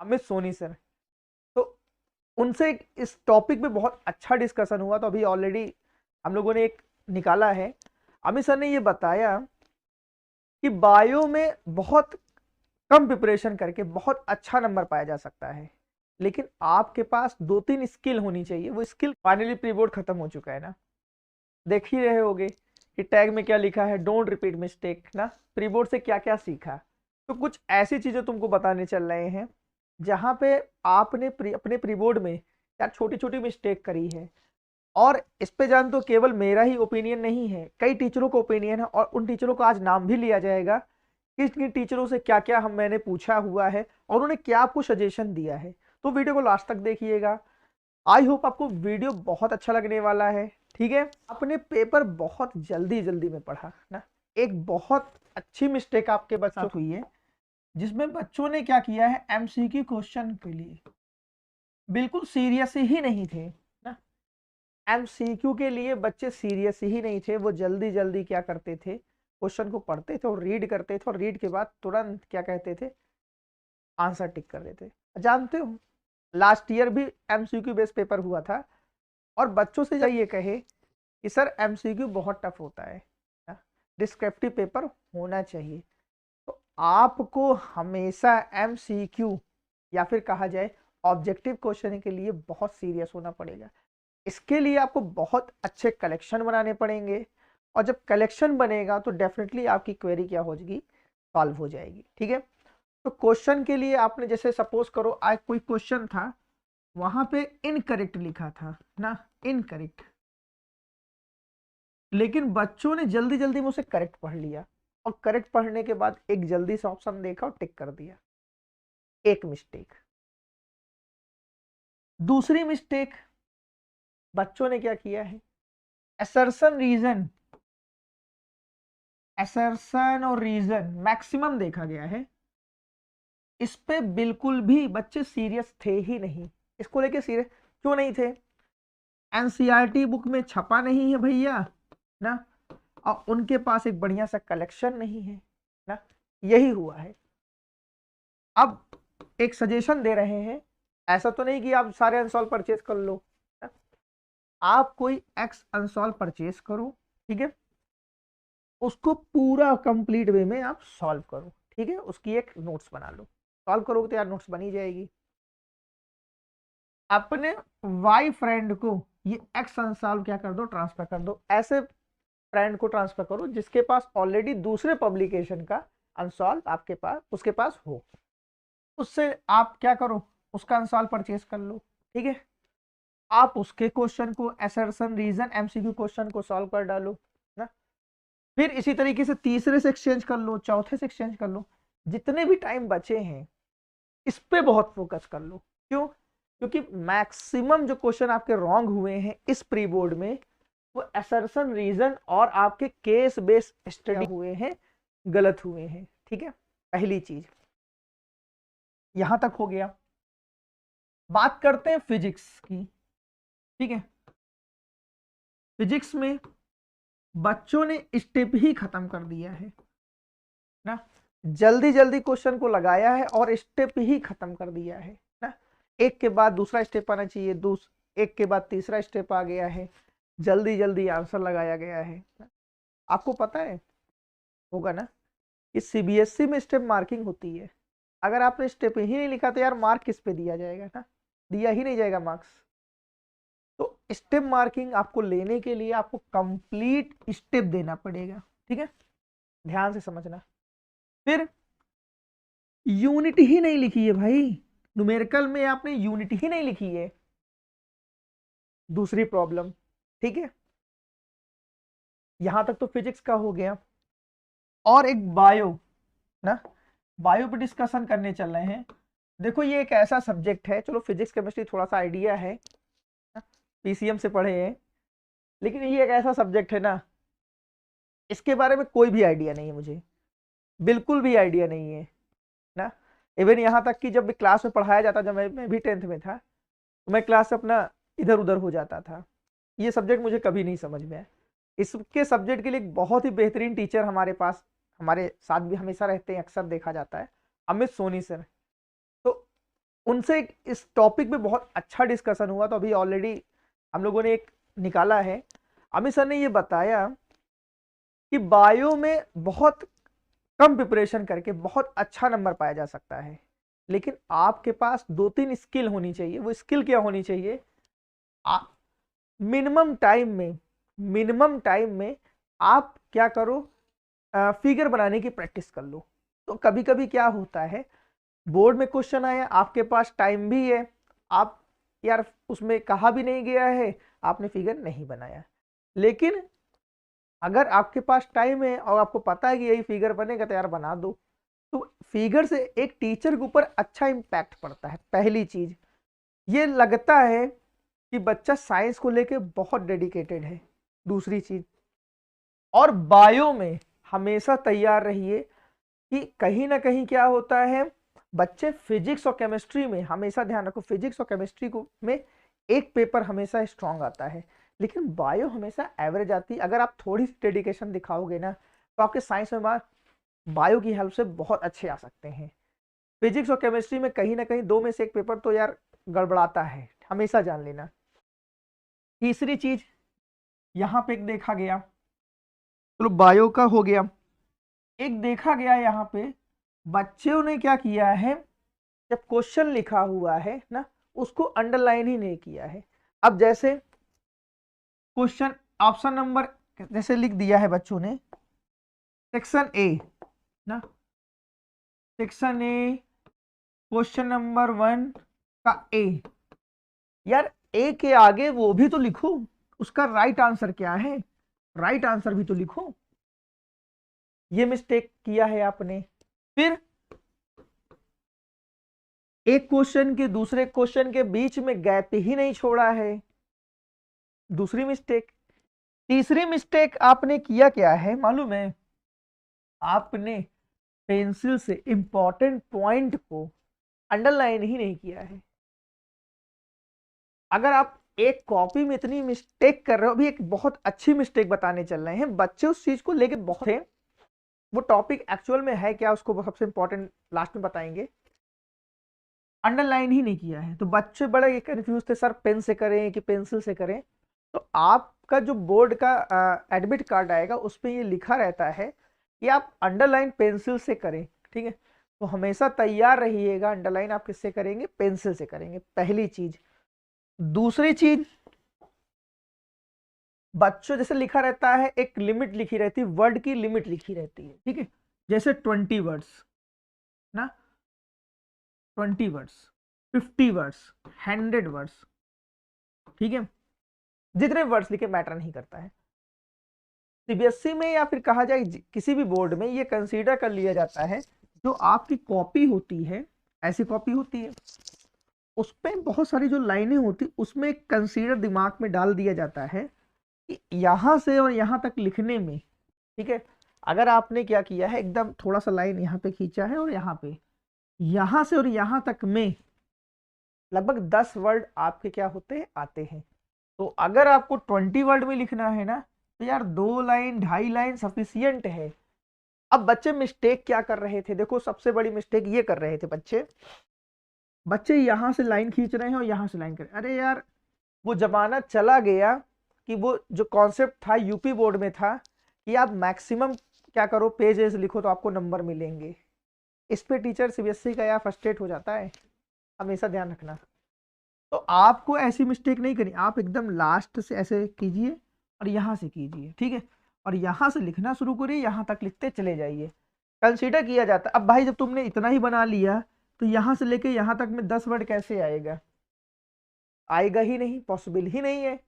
Amit Soni sir. तो उनसे इस टॉपिक पे बहुत अच्छा डिस्कशन हुआ, तो अभी ऑलरेडी हम लोगों ने एक निकाला है। अमित सर ने ये बताया कि बायो में बहुत कम प्रिपरेशन करके बहुत अच्छा नंबर पाया जा सकता है, लेकिन आपके पास 2-3 स्किल होनी चाहिए। वो स्किल फाइनली प्री बोर्ड खत्म हो चुका है ना, देख ही रहे होगे कि टैग में क्या लिखा है, डोंट रिपीट मिस्टेक ना। प्री बोर्ड से क्या क्या सीखा, तो कुछ ऐसी चीजें तुमको बताने चल रहे हैं जहां पे आपने अपने प्री बोर्ड में यार छोटी छोटी मिस्टेक करी है। और इस पे जान तो केवल मेरा ही ओपिनियन नहीं है, कई टीचरों का ओपिनियन है, और उन टीचरों का आज नाम भी लिया जाएगा कि किन टीचरों से क्या क्या मैंने पूछा हुआ है और उन्होंने क्या आपको सजेशन दिया है। तो वीडियो को लास्ट तक देखिएगा। आई होप आपको वीडियो बहुत अच्छा लगने वाला है। ठीक है, अपने पेपर बहुत जल्दी जल्दी में पढ़ा ना। एक बहुत अच्छी मिस्टेक आपके बच्चों हुई है, जिसमें बच्चों ने क्या किया है, एमसीक्यू क्वेश्चन के लिए बिल्कुल सीरियस ही नहीं थे ना। एमसीक्यू के लिए बच्चे सीरियस ही नहीं थे। वो जल्दी जल्दी क्या करते थे, क्वेश्चन को पढ़ते थे और रीड करते थे, और रीड के बाद तुरंत क्या कहते थे, आंसर टिक कर देते। जानते हो लास्ट ईयर भी एमसीक्यू बेस्ड पेपर हुआ था, और बच्चों से ये कहे कि सर एमसीक्यू बहुत टफ होता है, डिस्क्रिप्टिव पेपर होना चाहिए, तो आपको हमेशा एमसीक्यू या फिर कहा जाए ऑब्जेक्टिव क्वेश्चन के लिए बहुत सीरियस होना पड़ेगा। इसके लिए आपको बहुत अच्छे कलेक्शन बनाने पड़ेंगे, और जब कलेक्शन बनेगा तो डेफिनेटली आपकी क्वेरी क्या हो जाएगी, सॉल्व हो जाएगी। ठीक है, तो क्वेश्चन के लिए आपने जैसे सपोज करो आज कोई क्वेश्चन था, वहां पे इनकरेक्ट लिखा था ना, इनकरेक्ट, लेकिन बच्चों ने जल्दी जल्दी में उसे करेक्ट पढ़ लिया, और करेक्ट पढ़ने के बाद एक जल्दी सा ऑप्शन देखा और टिक कर दिया। एक मिस्टेक। दूसरी मिस्टेक, बच्चों ने क्या किया है, असर्शन रीजन, असर्शन और रीजन मैक्सिमम देखा गया है, इस पे बिल्कुल भी बच्चे सीरियस थे ही नहीं। इसको लेके सीरियस क्यों नहीं थे, एनसीईआरटी बुक में छपा नहीं है भैया ना, और उनके पास एक बढ़िया सा कलेक्शन नहीं है ना, यही हुआ है। अब एक सजेशन दे रहे हैं, ऐसा तो नहीं कि आप सारे अनसॉल्व परचेज कर लो ना? आप कोई एक्स अनसॉल्व परचेज करो, ठीक है, उसको पूरा कंप्लीट वे में आप सॉल्व करो। ठीक है, उसकी एक नोट्स बना लो, सॉल्व करोगे तो यार नोट्स बनी जाएगी। अपने वाई फ्रेंड को ये एक्स अनसॉल्व क्या कर दो, ट्रांसफर कर दो। ऐसे फ्रेंड को ट्रांसफर करो जिसके पास ऑलरेडी दूसरे पब्लिकेशन का अनसॉल्व आपके पास उसके पास हो, उससे आप क्या करो, उसका अनसॉल्व परचेज कर लो। ठीक है, आप उसके क्वेश्चन को असर्शन रीजन एमसीक्यू क्वेश्चन को सॉल्व कर डालो ना। फिर इसी तरीके से तीसरे से एक्सचेंज कर लो, चौथे से एक्सचेंज कर लो। जितने भी टाइम बचे हैं इस पे बहुत फोकस कर लो। क्यों, क्योंकि मैक्सिमम जो क्वेश्चन आपके रॉन्ग हुए हैं इस प्री बोर्ड में, वो असर्शन रीजन और आपके केस बेस्ड स्टडी हुए हैं, गलत हुए हैं। ठीक है, पहली चीज यहां तक हो गया। बात करते हैं फिजिक्स की। ठीक है, फिजिक्स में बच्चों ने स्टेप ही खत्म कर दिया है ना, जल्दी जल्दी क्वेश्चन को लगाया है और स्टेप ही खत्म कर दिया है ना। एक के बाद दूसरा स्टेप आना चाहिए, एक के बाद तीसरा स्टेप आ गया है, जल्दी जल्दी आंसर लगाया गया है ना? आपको पता है होगा ना कि सीबीएसई में स्टेप मार्किंग होती है। अगर आपने स्टेप ही नहीं लिखा तो यार मार्क किस पे दिया जाएगा ना, दिया ही नहीं जाएगा मार्क्स। तो स्टेप मार्किंग आपको लेने के लिए आपको कंप्लीट स्टेप देना पड़ेगा। ठीक है, ध्यान से समझना। फिर यूनिट ही नहीं लिखी है भाई, न्यूमेरिकल में आपने यूनिट ही नहीं लिखी है, दूसरी प्रॉब्लम। ठीक है, यहां तक तो फिजिक्स का हो गया। और एक बायो ना, बायो पे डिस्कशन करने चल रहे हैं। देखो ये एक ऐसा सब्जेक्ट है, चलो फिजिक्स केमिस्ट्री थोड़ा सा आइडिया है, पीसीएम से पढ़े हैं, लेकिन ये एक ऐसा सब्जेक्ट है ना, इसके बारे में कोई भी आइडिया नहीं है मुझे, बिल्कुल भी आइडिया नहीं है ना। इवन यहाँ तक कि जब भी क्लास में पढ़ाया जाता, जब मैं भी 10th में था, तो मैं क्लास से अपना इधर उधर हो जाता था। ये सब्जेक्ट मुझे कभी नहीं समझ में आया। इसके सब्जेक्ट के लिए एक बहुत ही बेहतरीन टीचर हमारे पास, हमारे साथ भी हमेशा रहते हैं, अक्सर देखा जाता है, अमित सोनी सर। तो उनसे इस टॉपिक पे बहुत अच्छा डिस्कशन हुआ, तो अभी ऑलरेडी हम लोगों ने एक निकाला है। अमित सर ने ये बताया कि बायो में बहुत कम प्रिपरेशन करके बहुत अच्छा नंबर पाया जा सकता है, लेकिन आपके पास 2-3 स्किल होनी चाहिए। वो स्किल क्या होनी चाहिए? मिनिमम टाइम में आप क्या करो, फिगर बनाने की प्रैक्टिस कर लो। तो कभी कभी क्या होता है, बोर्ड में क्वेश्चन आया, आपके पास टाइम भी है, आप यार उसमें कहा भी नहीं गया है, आपने फिगर नहीं बनाया। लेकिन अगर आपके पास टाइम है और आपको पता है कि यही फिगर बनेगा तो यार बना दो, तो फिगर से एक टीचर के ऊपर अच्छा इंपैक्ट पड़ता है। पहली चीज ये लगता है कि बच्चा साइंस को लेके बहुत डेडिकेटेड है। दूसरी चीज, और बायो में हमेशा तैयार रहिए कि कहीं ना कहीं क्या होता है, बच्चे फिजिक्स और केमिस्ट्री में हमेशा ध्यान रखो, फिजिक्स और केमिस्ट्री को में एक पेपर हमेशा स्ट्रांग आता है, लेकिन बायो हमेशा एवरेज आती है। अगर आप थोड़ी सी डेडिकेशन दिखाओगे ना, तो आपके साइंस में मार्क्स बायो की हेल्प से बहुत अच्छे आ सकते हैं। फिजिक्स और केमिस्ट्री में कहीं ना कहीं 2 में से एक पेपर तो यार गड़बड़ाता है, हमेशा जान लेना। तीसरी चीज यहाँ पे एक देखा गया, चलो बायो का हो गया, एक देखा गया यहाँ पे बच्चों ने क्या किया है, जब क्वेश्चन लिखा हुआ है ना, उसको अंडरलाइन ही नहीं किया है। अब जैसे क्वेश्चन ऑप्शन नंबर जैसे लिख दिया है बच्चों ने, सेक्शन ए ना, सेक्शन ए क्वेश्चन नंबर 1 का ए, यार ए के आगे वो भी तो लिखो, उसका राइट आंसर क्या है, राइट आंसर भी तो लिखो। ये मिस्टेक किया है आपने। फिर एक क्वेश्चन के दूसरे क्वेश्चन के बीच में गैप ही नहीं छोड़ा है, दूसरी मिस्टेक। तीसरी मिस्टेक आपने किया क्या है मालूम है, आपने पेंसिल से इंपॉर्टेंट पॉइंट को अंडरलाइन ही नहीं किया है। अगर आप एक कॉपी में इतनी मिस्टेक कर रहे हो, अभी एक बहुत अच्छी मिस्टेक बताने चल रहे हैं, बच्चे उस चीज को लेके बहुत है, वो टॉपिक एक्चुअल में है क्या उसको सबसे इंपॉर्टेंट लास्ट में बताएंगे, अंडरलाइन ही नहीं किया है। तो बच्चे बड़े कंफ्यूज थे, सर पेन से करें कि पेंसिल से करें। तो आपका जो बोर्ड का एडमिट कार्ड आएगा उस पर ये लिखा रहता है कि आप अंडरलाइन पेंसिल से करें, ठीक है। तो हमेशा तैयार रहिएगा, अंडरलाइन आप किससे करेंगे, पेंसिल से करेंगे, पहली चीज। दूसरी चीज, बच्चों जैसे लिखा रहता है, एक लिमिट लिखी रहती है, वर्ड की लिमिट लिखी रहती है, ठीक है। जैसे 20 वर्ड्स ना, 20 वर्ड्स, 50 वर्ड्स, 100 वर्ड्स, ठीक है। जितने वर्ड्स लिखे मैटर नहीं करता है। सीबीएसई में या फिर कहा जाए किसी भी बोर्ड में ये कंसीडर कर लिया जाता है, जो आपकी कॉपी होती है, ऐसी कॉपी होती है, उसमें बहुत सारी जो लाइनें होती, उसमें कंसीडर दिमाग में डाल दिया जाता है कि यहां से और यहां तक लिखने में, ठीक है, अगर आपने क्या किया है, एकदम थोड़ा सा लाइन यहाँ पे खींचा है और यहाँ पे, यहां से और यहां तक में लगभग 10 वर्ड आपके क्या होते हैं, आते हैं। तो अगर आपको 20 वर्ड में लिखना है ना, तो यार 2 लाइन 2.5 लाइन सफिशियंट है। अब बच्चे मिस्टेक क्या कर रहे थे, देखो सबसे बड़ी मिस्टेक ये कर रहे थे बच्चे, बच्चे यहां से लाइन खींच रहे हैं और यहां से लाइन कर, अरे यार वो जमाना चला गया कि वो जो कॉन्सेप्ट था यूपी बोर्ड में था कि आप मैक्सिमम क्या करो, पेजेस लिखो तो आपको नंबर मिलेंगे। इस पे टीचर सीबीएसई का यार फ्रस्ट्रेट हो जाता है, हमेशा ध्यान रखना। तो आपको ऐसी मिस्टेक नहीं करनी, आप एकदम लास्ट से ऐसे कीजिए और यहाँ से कीजिए, ठीक है, और यहाँ से लिखना शुरू करिए, यहाँ तक लिखते चले जाइए, कंसीडर किया जाता। अब भाई जब तुमने इतना ही बना लिया, तो यहाँ से लेके यहाँ तक में 10 वर्ड कैसे आएगा, आएगा ही नहीं, पॉसिबल ही नहीं है।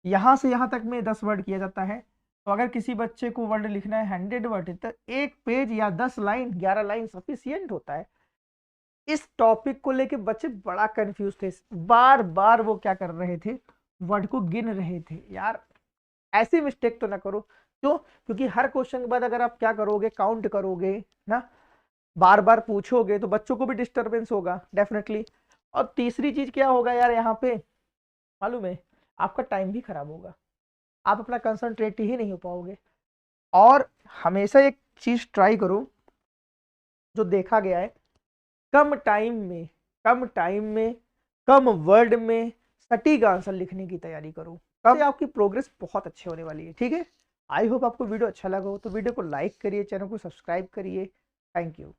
यहाँ से यहाँ तक में 10 वर्ड किया जाता है, तो अगर किसी बच्चे को वर्ड लिखना है 100 वर्ड, तो एक पेज या 10 लाइन 11 लाइन सफिशियंट होता है। इस टॉपिक को लेके बच्चे बड़ा कंफ्यूज थे, बार बार वो क्या कर रहे थे, वर्ड को गिन रहे थे। यार ऐसी मिस्टेक तो ना करो, क्यों, क्योंकि हर क्वेश्चन के बाद अगर आप क्या करोगे, काउंट करोगे ना, बार बार पूछोगे, तो बच्चों को भी डिस्टरबेंस होगा डेफिनेटली। और तीसरी चीज क्या होगा यार, यहाँ पे मालूम है, आपका टाइम भी खराब होगा, आप अपना कंसंट्रेट ही नहीं हो पाओगे। और हमेशा एक चीज ट्राई करो, जो देखा गया है, कम टाइम में कम टाइम में, कम वर्ड में सटीक आंसर लिखने की तैयारी करो, तब आपकी प्रोग्रेस बहुत अच्छी होने वाली है। ठीक है, आई होप आपको वीडियो अच्छा लगा हो तो वीडियो को लाइक करिए, चैनल को सब्सक्राइब करिए। Thank you.